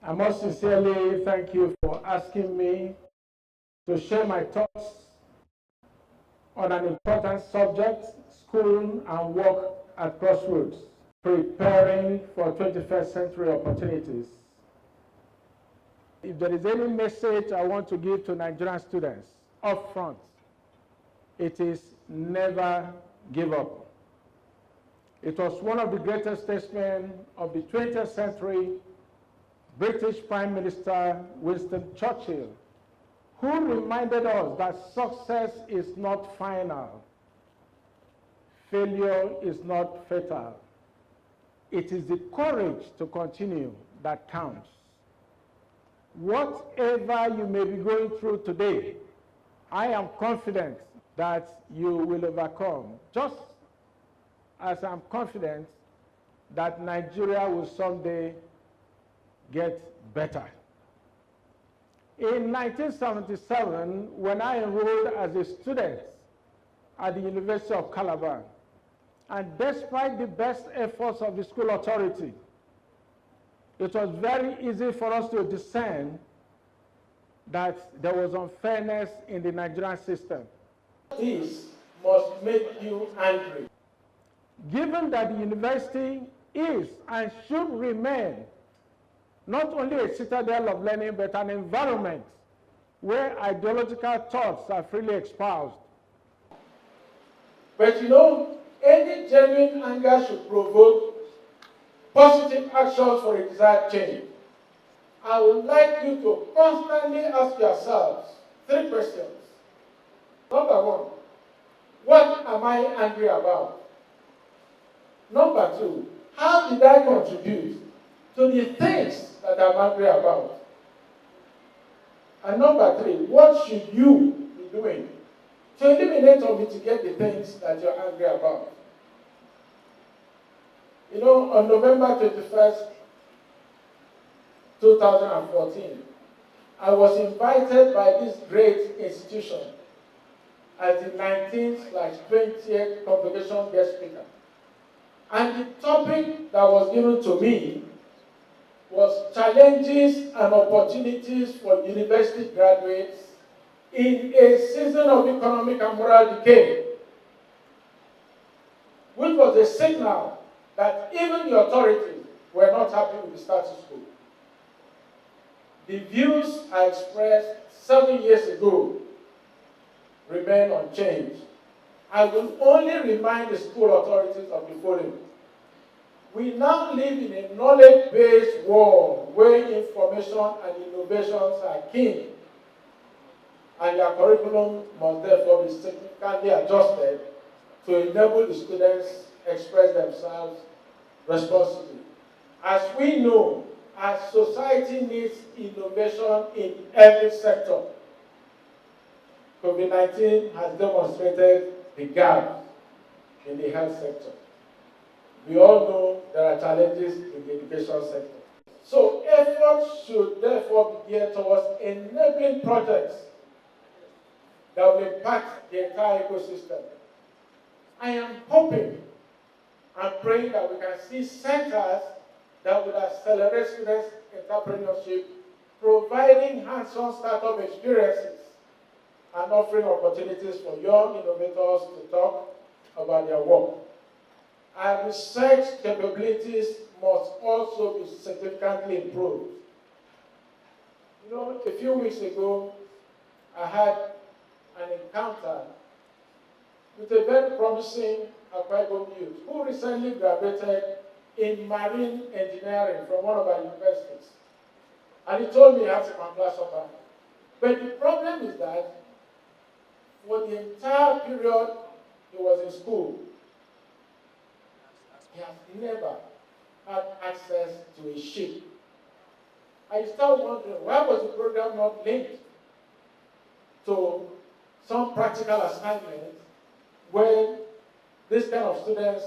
I must sincerely thank you for asking me to share my thoughts on an important subject, school and work at crossroads, preparing for 21st century opportunities. If there is any message I want to give to Nigerian students up front, it is never give up. It was one of the greatest statesmen of the 20th century, British Prime Minister Winston Churchill, who reminded us that success is not final, failure is not fatal. It is the courage to continue that counts. Whatever you may be going through today, I am confident that you will overcome, just as I'm confident that Nigeria will someday get better. In 1977, when I enrolled as a student at the University of Calabar, and despite the best efforts of the school authority, it was very easy for us to discern that there was unfairness in the Nigerian system. This must make you angry. Given that the university is and should remain not only a citadel of learning, but an environment where ideological thoughts are freely espoused. But you know, any genuine anger should provoke positive actions for a desired change. I would like you to constantly ask yourselves 3 questions. Number 1, what am I angry about? Number 2, how did I contribute to the things that I'm angry about? And number 3, what should you be doing to eliminate or mitigate the things that you're angry about? You know, on November 21st, 2014, I was invited by this great institution as the 19th/20th Convocation guest speaker. And the topic that was given to me was challenges and opportunities for university graduates in a season of economic and moral decay, which was a signal that even the authorities were not happy with the status quo. The views I expressed 7 years ago remain unchanged. I will only remind the school authorities of the following. We now live in a knowledge-based world where information and innovations are king, and your curriculum must therefore be significantly adjusted to enable the students express themselves responsibly. As we know, our society needs innovation in every sector. COVID-19 has demonstrated the gap in the health sector. We all know there are challenges in the education sector. So efforts should therefore be geared towards enabling projects that will impact the entire ecosystem. I am hoping and praying that we can see centers that would accelerate students' entrepreneurship, providing hands-on startup experiences and offering opportunities for young innovators to talk about their work. Our research capabilities must also be significantly improved. You know, a few weeks ago, I had an encounter with a very promising Akwa Ibom youth who recently graduated in marine engineering from one of our universities. And he told me he has a class offer. But the problem is that for the entire period he was in school, he has never had access to a ship. I started wondering, why was the program not linked to some practical assignment where this kind of students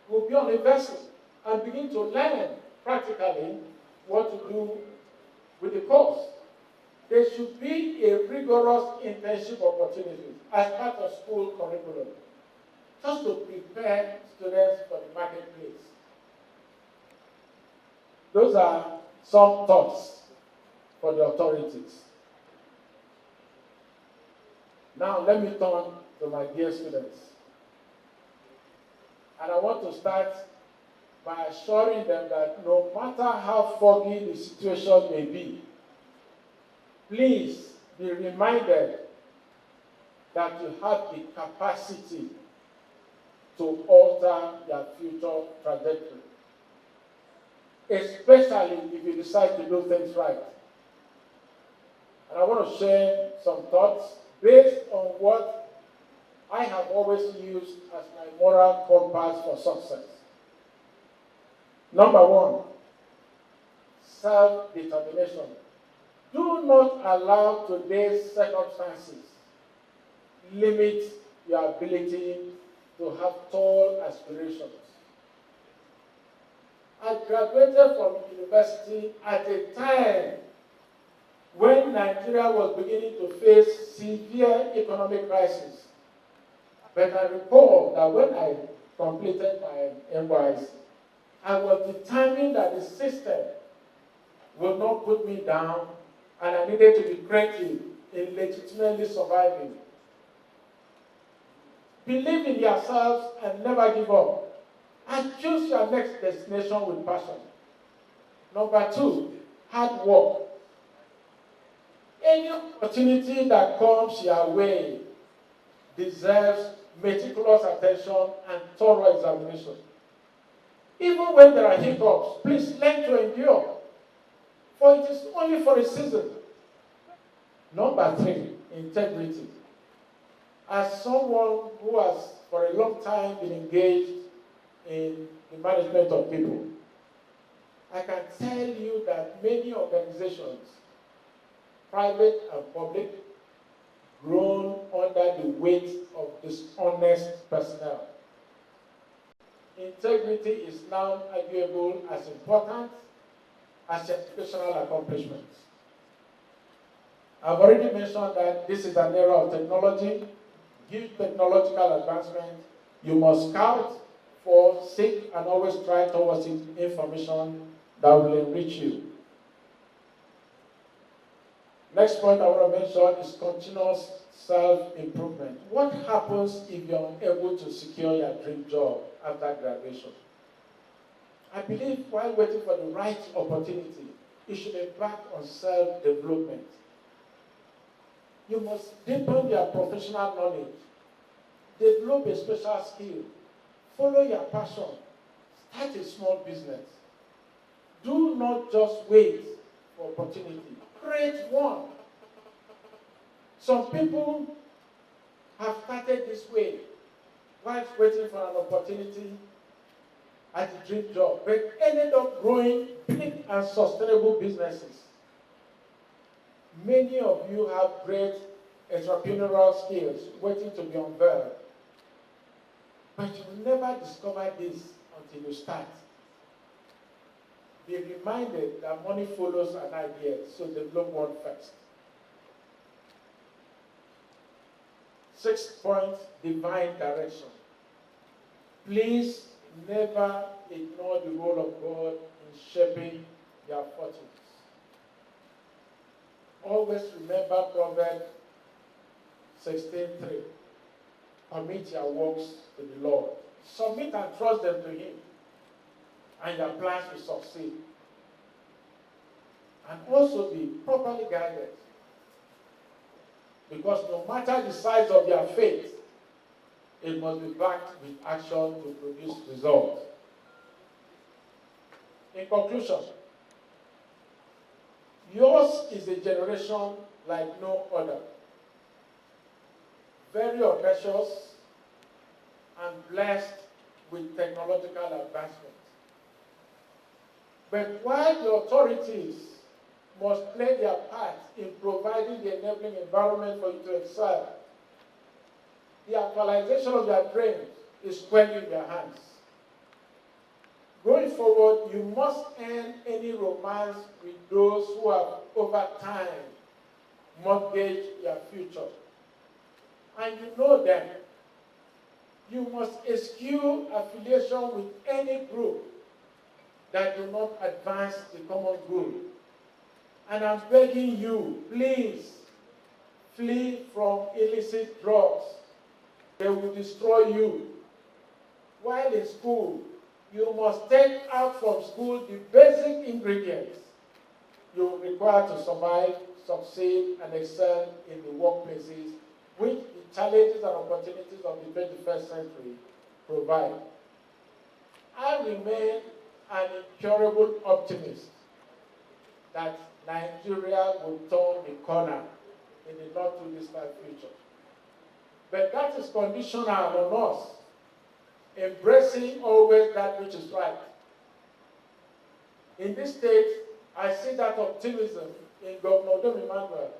will be on a vessel and begin to learn practically what to do with the course? There should be a rigorous internship opportunity as part of school curriculum, just to prepare students for the marketplace. Those are some thoughts for the authorities. Now let me turn to my dear students. And I want to start by assuring them that no matter how foggy the situation may be, please be reminded that you have the capacity to alter your future trajectory, especially if you decide to do things right. And I want to share some thoughts based on what I have always used as my moral compass for success. Number one, self-determination. Do not allow today's circumstances limit your ability to have tall aspirations. I graduated from university at a time when Nigeria was beginning to face severe economic crisis. But I recall that when I completed my NYSC, I was determined that the system would not put me down, and I needed to be creative in legitimately surviving. Believe in yourselves and never give up. And choose your next destination with passion. Number two, hard work. Any opportunity that comes your way deserves meticulous attention and thorough examination. Even when there are hiccups, please learn to endure, for it is only for a season. Number three, integrity. As someone who has for a long time been engaged in the management of people, I can tell you that many organizations, private and public, groan under the weight of dishonest personnel. Integrity is now arguable as important as educational accomplishments. I've already mentioned that this is an era of technology. Huge technological advancement. You must scout for, seek, and always try towards information that will enrich you. Next point I want to mention is continuous self-improvement. What happens if you're unable to secure your dream job after graduation? I believe while waiting for the right opportunity, you should embark on self-development. You must deepen your professional knowledge, develop a special skill, follow your passion, start a small business. Do not just wait for opportunity. Create one. Some people have started this way, while waiting for an opportunity at a dream job, but ended up growing big and sustainable businesses. Many of you have great entrepreneurial skills waiting to be unveiled, but you will never discover this until you start. Be reminded that money follows an idea, so develop one first. Sixth point, divine direction. Please never ignore the role of God in shaping your fortunes. Always remember Proverbs 16:3. Commit your works to the Lord. Submit and trust them to Him, and your plans will succeed. And also be properly guided. Because no matter the size of your faith, it must be backed with action to produce results. In conclusion, yours is a generation like no other. Very audacious and blessed with technological advancement. But while the authorities must play their part in providing the enabling environment for you to excel, the actualization of your dreams is squarely in your hands. Going forward, you must end any romance with those who have over time mortgaged your future. And you know them. You must eschew affiliation with any group that do not advance the common good. And I'm begging you, please, flee from illicit drugs. They will destroy you. While in school, you must take out from school the basic ingredients you require to survive, succeed, and excel in the workplaces which the challenges and opportunities of the 21st century provide. I remain an incurable optimist that Nigeria will turn the corner in the not too distant future. But that is conditional on us embracing always that which is right. In this state, I see that optimism in Governor UDOM Emmanuel,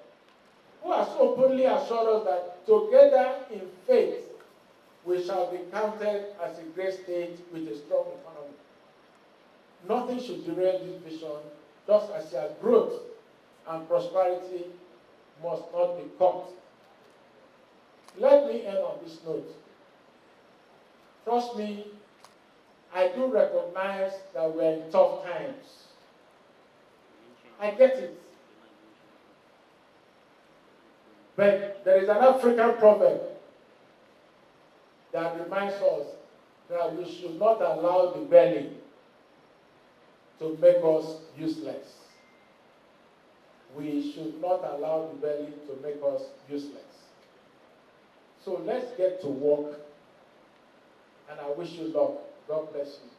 who has openly assured us that together in faith, we shall be counted as a great state with a strong economy. Nothing should derail this vision, just as your growth and prosperity must not be cut. Let me end on this note. Trust me, I do recognize that we're in tough times. I get it. But there is an African proverb that reminds us that we should not allow the belly to make us useless. We should not allow the belly to make us useless. So let's get to work, and I wish you luck. God bless you.